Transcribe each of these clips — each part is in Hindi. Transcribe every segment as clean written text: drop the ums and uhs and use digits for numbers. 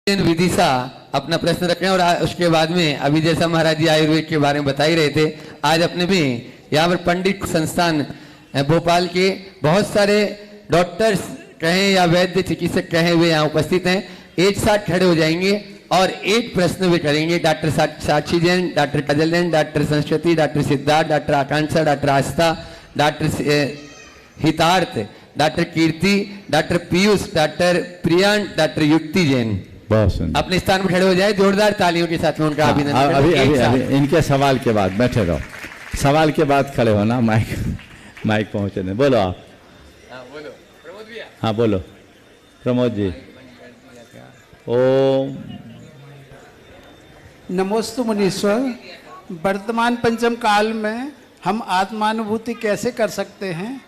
विदिशा अपना प्रश्न रखें और उसके बाद में अभी जैसा महाराज जी आयुर्वेद के बारे में बता ही रहे थे, आज अपने भी यहाँ पर पंडित संस्थान भोपाल के बहुत सारे डॉक्टर्स कहें या वैद्य चिकित्सक कहें वे यहाँ उपस्थित हैं। एक साथ खड़े हो जाएंगे और एक प्रश्न वे करेंगे। Doctor Sakshi Jain, doctor Kajal Jain, doctor Sanskriti, doctor Siddharth, doctor Akanksha, doctor Aastha, doctor Hitarth, doctor Kirti, doctor Piyush, doctor Priyank, doctor Yukti Jain अपने स्थान पर खड़े हो जाए। जोरदार तालियों के साथ में उनका अभिनंदन। अभी इनके सवाल के बाद बैठे रहो, सवाल के बाद खड़े होना, माइक पहुंचने। बोलो आप। बोलो प्रमोद भैया। हाँ बोलो प्रमोद जी। ओम नमोस्तु मुनीश्वर। वर्तमान पंचम काल में हम आत्मानुभूति कैसे कर सकते हैं,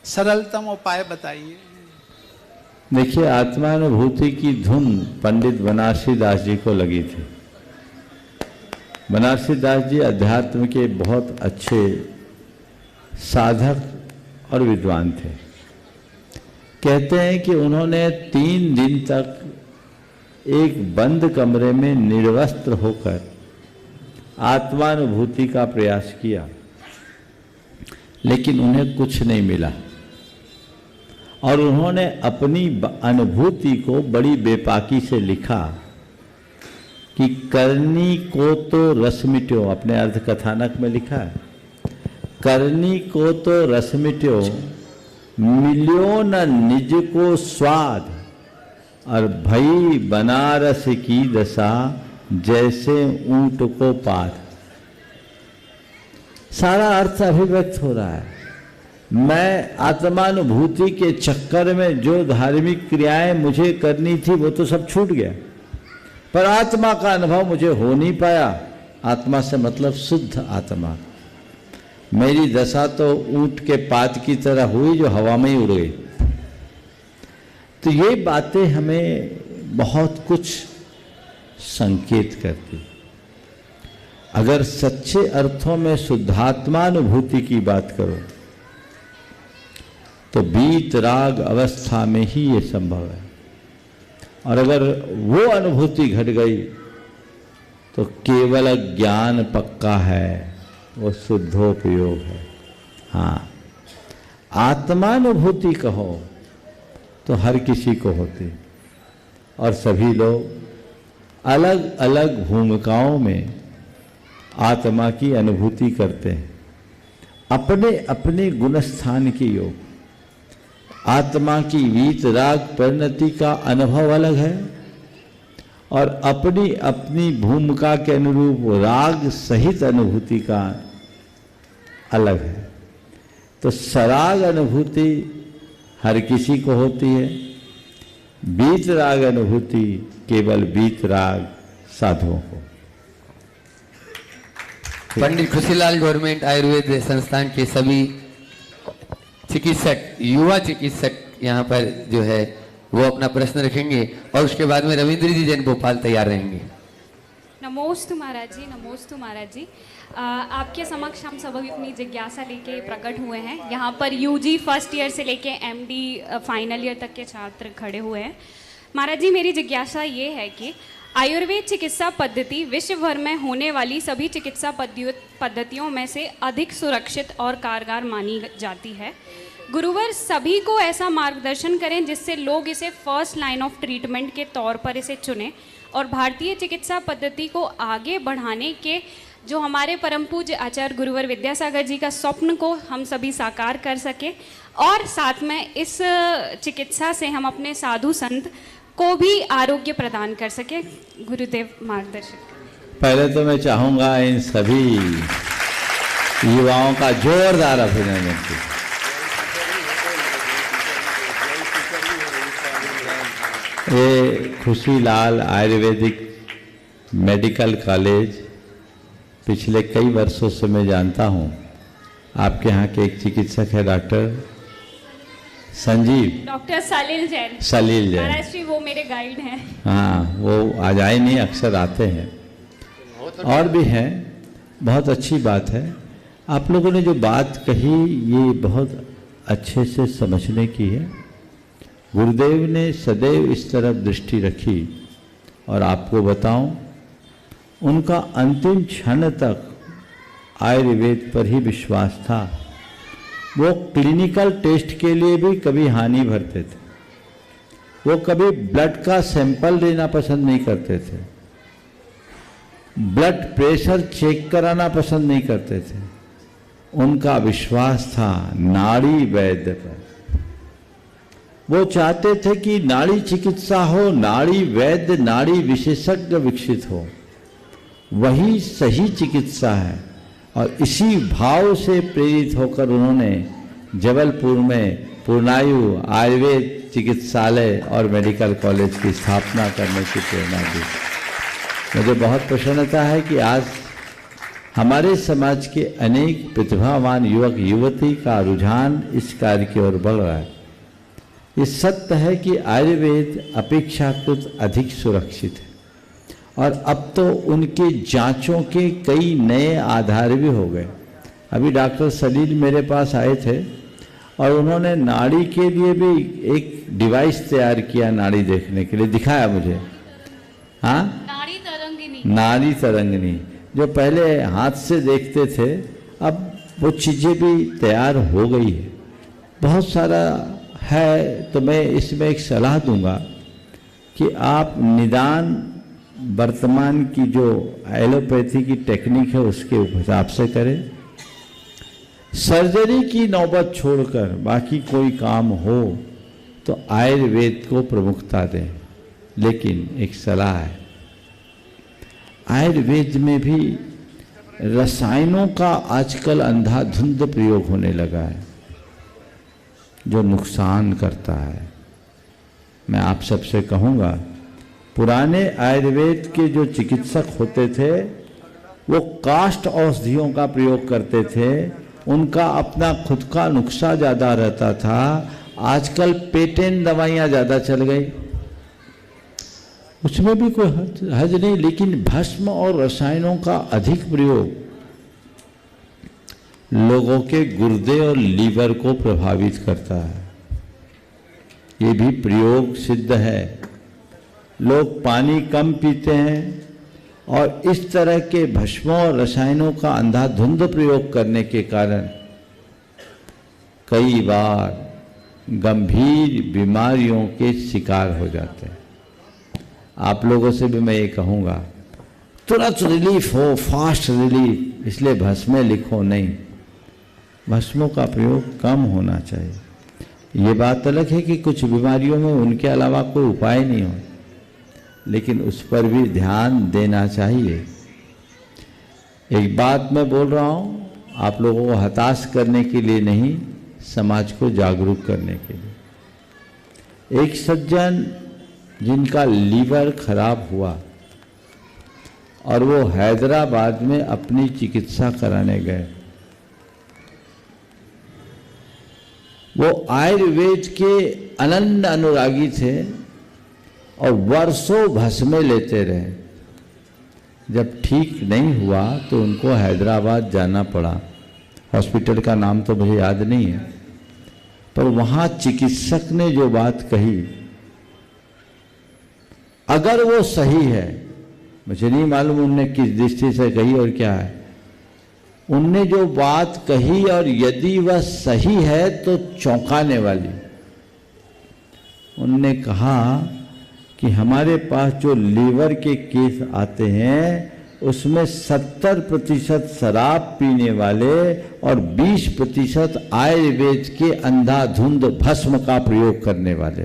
सरलतम उपाय बताइए। देखिए, आत्मानुभूति की धुन पंडित बनारसी दास जी को लगी थी। बनारसी दास जी अध्यात्म के बहुत अच्छे साधक और विद्वान थे। कहते हैं कि उन्होंने 3 दिन तक एक बंद कमरे में निर्वस्त्र होकर आत्मानुभूति का प्रयास किया, लेकिन उन्हें कुछ नहीं मिला और उन्होंने अपनी अनुभूति को बड़ी बेपाकी से लिखा कि करनी को तो रस मिट्यो। अपने अर्ध कथानक में लिखा है, करनी को तो रस मिट्यो, मिल्यो न निज को स्वाद, और भई बनारस की दशा जैसे ऊंट को पाद। सारा अर्थ अभिव्यक्त हो रहा है। मैं आत्मानुभूति के चक्कर में जो धार्मिक क्रियाएं मुझे करनी थी वो तो सब छूट गया, पर आत्मा का अनुभव मुझे हो नहीं पाया। आत्मा से मतलब शुद्ध आत्मा। मेरी दशा तो ऊंट के पात की तरह हुई जो हवा में ही उड़ गई। तो ये बातें हमें बहुत कुछ संकेत करती। अगर सच्चे अर्थों में शुद्धात्मानुभूति की बात करो तो बीत राग अवस्था में ही ये संभव है, और अगर वो अनुभूति घट गई तो केवल ज्ञान पक्का है, वो शुद्धोपयोग है। हाँ, आत्मानुभूति कहो तो हर किसी को होती, और सभी लोग अलग अलग भूमिकाओं में आत्मा की अनुभूति करते हैं, अपने अपने गुणस्थान के योग। आत्मा की वीत राग परिणति का अनुभव अलग है और अपनी अपनी भूमिका के अनुरूप राग सहित अनुभूति का अलग है। तो सराग अनुभूति हर किसी को होती है, बीत राग अनुभूति केवल बीत राग साधुओं को। पंडित खुशीलाल गवर्नमेंट आयुर्वेद संस्थान के सभी चिकित्सक, युवा चिकित्सक यहाँ पर जो है वो अपना प्रश्न रखेंगे और उसके बाद में रविंद्र जी जैन भोपाल तैयार रहेंगे। नमोस्तु महाराज जी, नमोस्तु महाराज जी। आपके समक्ष हम सब अपनी जिज्ञासा लेके प्रकट हुए हैं। यहाँ पर यूजी फर्स्ट ईयर से लेके एमडी फाइनल ईयर तक के छात्र खड़े हुए हैं। महाराज जी, मेरी जिज्ञासा ये है कि आयुर्वेद चिकित्सा पद्धति विश्व भर में होने वाली सभी चिकित्सा पद्धतियों में से अधिक सुरक्षित और कारगर मानी जाती है। गुरुवर सभी को ऐसा मार्गदर्शन करें जिससे लोग इसे फर्स्ट लाइन ऑफ ट्रीटमेंट के तौर पर इसे चुनें और भारतीय चिकित्सा पद्धति को आगे बढ़ाने के जो हमारे परम पूज्य आचार्य गुरुवर विद्यासागर जी का स्वप्न को हम सभी साकार कर सके, और साथ में इस चिकित्सा से हम अपने साधु संत को भी आरोग्य प्रदान कर सके। गुरुदेव मार्गदर्शन। पहले तो मैं चाहूँगा इन सभी युवाओं का जोरदार अभिनंदन करूं। ये खुशीलाल आयुर्वेदिक मेडिकल कॉलेज पिछले कई वर्षों से मैं जानता हूँ। आपके यहाँ के एक चिकित्सक है डॉक्टर संजीव, डॉक्टर सलील जैन। सलील जैन महाराज जी वो मेरे गाइड हैं। हाँ, वो आज आए नहीं, अक्सर आते हैं और भी हैं। बहुत अच्छी बात है। आप लोगों ने जो बात कही ये बहुत अच्छे से समझने की है। गुरुदेव ने सदैव इस तरफ दृष्टि रखी और आपको बताऊं, उनका अंतिम क्षण तक आयुर्वेद पर ही विश्वास था। वो क्लिनिकल टेस्ट के लिए भी कभी हानि भरते थे, वो कभी ब्लड का सैंपल लेना पसंद नहीं करते थे, ब्लड प्रेशर चेक कराना पसंद नहीं करते थे। उनका विश्वास था नाड़ी वैद्य पर। वो चाहते थे कि नाड़ी चिकित्सा हो, नाड़ी वैद्य, नाड़ी विशेषज्ञ विकसित हो, वही सही चिकित्सा है। और इसी भाव से प्रेरित होकर उन्होंने जबलपुर में पूर्णायु आयुर्वेद चिकित्सालय और मेडिकल कॉलेज की स्थापना करने की प्रेरणा दी। मुझे बहुत प्रसन्नता है कि आज हमारे समाज के अनेक प्रतिभावान युवक युवती का रुझान इस कार्य की ओर बढ़ रहा है। ये सत्य है कि आयुर्वेद अपेक्षाकृत अधिक सुरक्षित है और अब तो उनके जांचों के कई नए आधार भी हो गए। अभी डॉक्टर सलील मेरे पास आए थे और उन्होंने नाड़ी के लिए भी एक डिवाइस तैयार किया, नाड़ी देखने के लिए दिखाया मुझे। हाँ, नाड़ी तरंगिनी, जो पहले हाथ से देखते थे, अब वो चीज़ें भी तैयार हो गई है। बहुत सारा है, तो मैं इसमें एक सलाह दूंगा कि आप निदान वर्तमान की जो एलोपैथी की टेक्निक है उसके हिसाब से करें। सर्जरी की नौबत छोड़कर बाकी कोई काम हो तो आयुर्वेद को प्रमुखता दें। लेकिन एक सलाह है, आयुर्वेद में भी रसायनों का आजकल अंधाधुंध प्रयोग होने लगा है जो नुकसान करता है। मैं आप सबसे कहूँगा, पुराने आयुर्वेद के जो चिकित्सक होते थे वो काष्ठ औषधियों का प्रयोग करते थे, उनका अपना खुद का नुस्खा ज़्यादा रहता था। आजकल पेटेंट दवाइयाँ ज़्यादा चल गई, उसमें भी कोई हर्ज नहीं, लेकिन भस्म और रसायनों का अधिक प्रयोग लोगों के गुर्दे और लीवर को प्रभावित करता है। ये भी प्रयोग सिद्ध है। लोग पानी कम पीते हैं और इस तरह के भस्मों और रसायनों का अंधाधुंध प्रयोग करने के कारण कई बार गंभीर बीमारियों के शिकार हो जाते हैं। आप लोगों से भी मैं ये कहूँगा, तुरंत रिलीफ हो, फास्ट रिलीफ, इसलिए भस्में लिखो नहीं, भस्मों का प्रयोग कम होना चाहिए। ये बात अलग है कि कुछ बीमारियों में उनके अलावा कोई उपाय नहीं हो, लेकिन उस पर भी ध्यान देना चाहिए। एक बात मैं बोल रहा हूँ, आप लोगों को हताश करने के लिए नहीं, समाज को जागरूक करने के लिए। एक सज्जन जिनका लीवर खराब हुआ और वो हैदराबाद में अपनी चिकित्सा कराने गए, वो आयुर्वेद के अनन्य अनुरागी थे और वर्षों भस्में लेते रहे। जब ठीक नहीं हुआ तो उनको हैदराबाद जाना पड़ा। हॉस्पिटल का नाम तो मुझे याद नहीं है, पर वहाँ चिकित्सक ने जो बात कही, अगर वो सही है, मुझे नहीं मालूम उनने किस दृष्टि से कही और क्या है, उनने जो बात कही और यदि वह सही है तो चौंकाने वाली। उनने कहा कि हमारे पास जो लीवर के केस आते हैं उसमें 70% शराब पीने वाले और 20% आयुर्वेद के अंधाधुंध भस्म का प्रयोग करने वाले।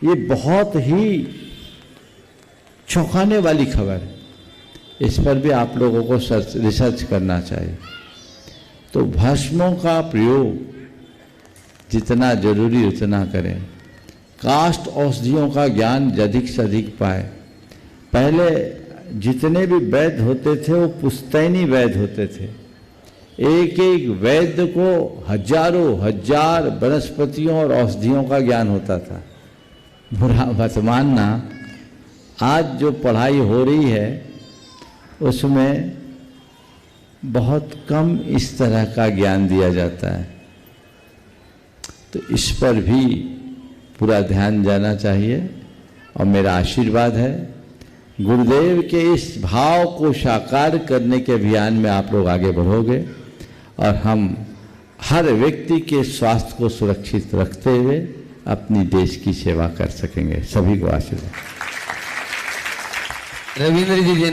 ये बहुत ही चौंकाने वाली खबर है। इस पर भी आप लोगों को रिसर्च करना चाहिए। तो भस्मों का प्रयोग जितना जरूरी उतना करें। काष्ठ औषधियों का ज्ञान अधिक से अधिक पाए। पहले जितने भी वैद्य होते थे वो पुश्तैनी वैद्य होते थे। एक एक वैद्य को हजारों हजार वनस्पतियों और औषधियों का ज्ञान होता था। बुरा मत मानना, आज जो पढ़ाई हो रही है उसमें बहुत कम इस तरह का ज्ञान दिया जाता है। तो इस पर भी पूरा ध्यान जाना चाहिए। और मेरा आशीर्वाद है गुरुदेव के इस भाव को साकार करने के अभियान में आप लोग आगे बढ़ोगे और हम हर व्यक्ति के स्वास्थ्य को सुरक्षित रखते हुए अपनी देश की सेवा कर सकेंगे। सभी को आशीर्वाद। रविंद्र जी ने